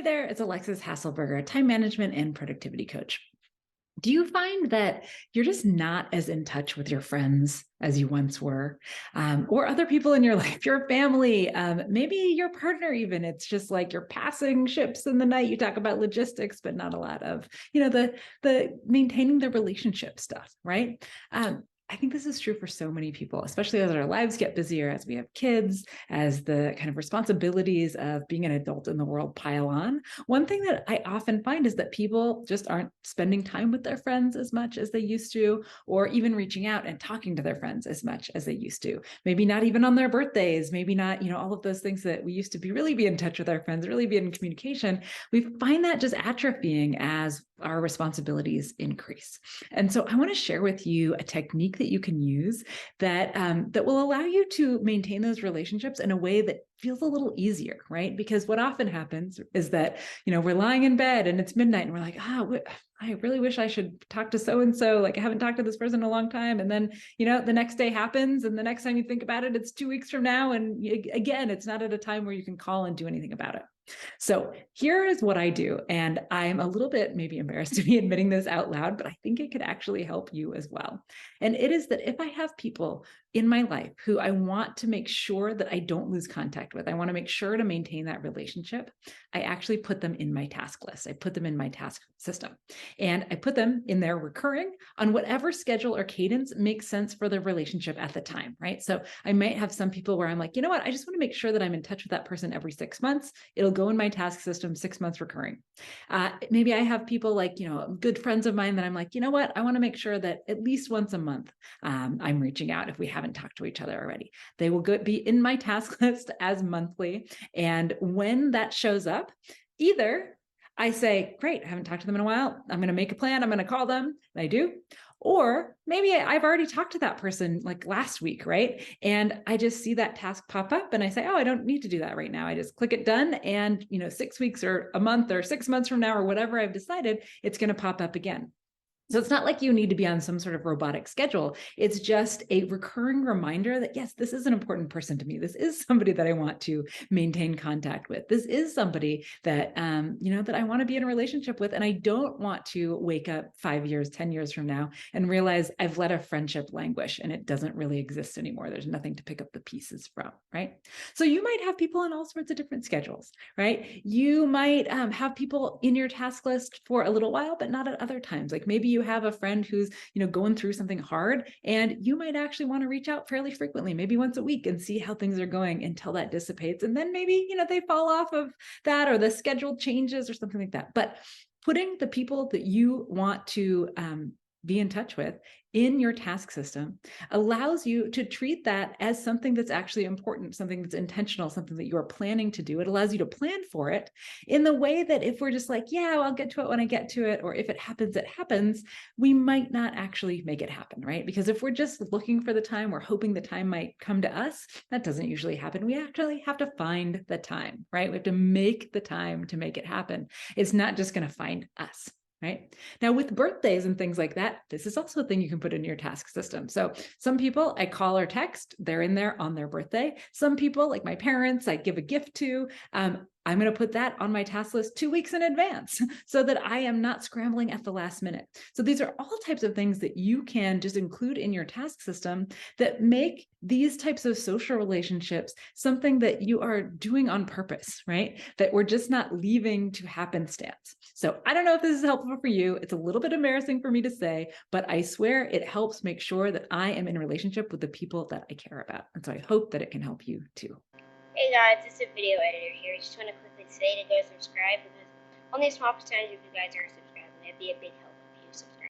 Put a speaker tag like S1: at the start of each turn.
S1: Hi there, it's Alexis Hasselberger, time management and productivity coach. Do you find that you're just not as in touch with your friends as you once were, or other people in your life, your family, maybe your partner even? It's just like you're passing ships in the night. You talk about logistics, but not a lot of, the maintaining the relationship stuff, right? I think this is true for so many people, especially as our lives get busier, as we have kids, as the kind of responsibilities of being an adult in the world pile on. One thing that I often find is that people just aren't spending time with their friends as much as they used to, or even reaching out and talking to their friends as much as they used to. Maybe not even on their birthdays, maybe not, all of those things that we used to really be in touch with our friends, really be in communication. We find that just atrophying as our responsibilities increase. And so I want to share with you a technique that you can use that will allow you to maintain those relationships in a way that feels a little easier, right? Because what often happens is that, we're lying in bed and it's midnight and we're like, I really wish I should talk to so-and-so. Like I haven't talked to this person in a long time. And then, the next day happens. And the next time you think about it, it's 2 weeks from now. And again, it's not at a time where you can call and do anything about it. So here is what I do. And I'm a little bit maybe embarrassed to be admitting this out loud, but I think it could actually help you as well. And it is that if I have people in my life who I want to make sure that I don't lose contact with, I want to make sure to maintain that relationship, I actually put them in my task list. I put them in my task system. And I put them in there recurring on whatever schedule or cadence makes sense for the relationship at the time, right? So I might have some people where I'm like, you know what? I just want to make sure that I'm in touch with that person every 6 months. It'll go in my task system, 6 months recurring. Maybe I have people like, good friends of mine that I'm like, you know what? I want to make sure that at least once a month I'm reaching out if we haven't talked to each other already. They will be in my task list as monthly. And when that shows up, either I say, great, I haven't talked to them in a while. I'm going to make a plan. I'm going to call them. And I do. Or maybe I've already talked to that person like last week, right? And I just see that task pop up and I say, oh, I don't need to do that right now. I just click it done. And, 6 weeks or a month or 6 months from now or whatever I've decided, it's going to pop up again. So it's not like you need to be on some sort of robotic schedule. It's just a recurring reminder that, yes, this is an important person to me. This is somebody that I want to maintain contact with. This is somebody that, that I want to be in a relationship with. And I don't want to wake up 5 years, 10 years from now and realize I've let a friendship languish and it doesn't really exist anymore. There's nothing to pick up the pieces from, right? So you might have people on all sorts of different schedules, right? You might have people in your task list for a little while, but not at other times. Like maybe you have a friend who's, going through something hard and you might actually want to reach out fairly frequently, maybe once a week and see how things are going until that dissipates. And then maybe, they fall off of that or the schedule changes or something like that. But putting the people that you want to be in touch with in your task system allows you to treat that as something that's actually important, something that's intentional, something that you're planning to do. It allows you to plan for it in the way that if we're just like, yeah, I'll get to it when I get to it, or if it happens, we might not actually make it happen, right? Because if we're just looking for the time, we're hoping the time might come to us, that doesn't usually happen. We actually have to find the time, right? We have to make the time to make it happen. It's not just going to find us. Right now, with birthdays and things like that, this is also a thing you can put in your task system. So some people I call or text, they're in there on their birthday. Some people, like my parents, I give a gift to. I'm going to put that on my task list 2 weeks in advance so that I am not scrambling at the last minute. So these are all types of things that you can just include in your task system that make these types of social relationships something that you are doing on purpose, right? That we're just not leaving to happenstance. So I don't know if this is helpful for you. It's a little bit embarrassing for me to say, but I swear it helps make sure that I am in a relationship with the people that I care about. And so I hope that it can help you too.
S2: Hey guys, it's a video editor here. I just want to quickly say to go subscribe because only a small percentage of you guys are subscribing. It'd be a big help if you subscribe.